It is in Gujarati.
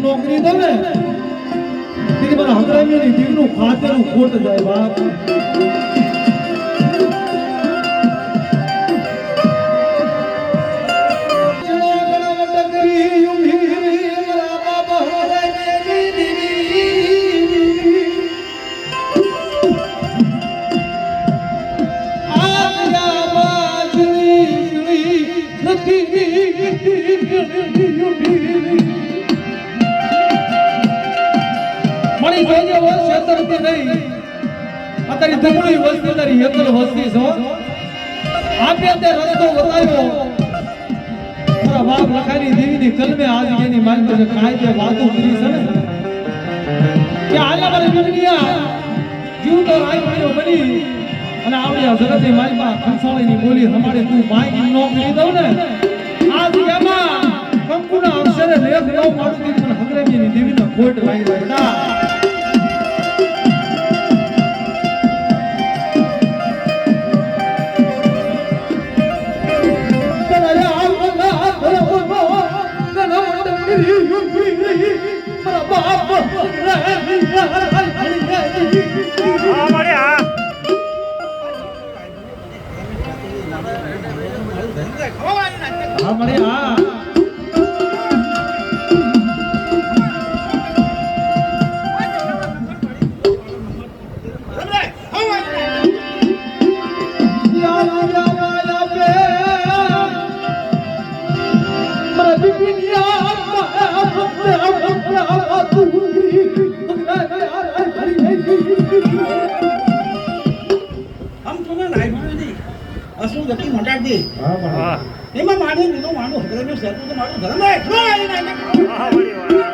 નોકરી દો ને તેથી મારા હંગરામીની જીવનું ખાતરું ખોટ જાય બાપ તારી ધમણી વસ્તી તારી એકલ વસ્તી છો આપે તે રસ્તો બતાવ્યો મારા બાપ લખાની દેવીની કલમે આજ એની માલ પર કાય તે વાતો કરી છે ને કે આલા મારી દુનિયા જીવ તો રાઈ પડ્યો બની અને આવડી જગતની મારી માં કંસાળીની બોલી હમારે તું માઈ નોકરી દઉં ને આજ એમાં કંકુના અક્ષરે લેખ લેવ મારું તી પણ હંગરામીની દેવીનો ખોટ લાગી બેટા એમાં મારે લીધો મારું હકરાનું સેટ તો મારું ધર્મ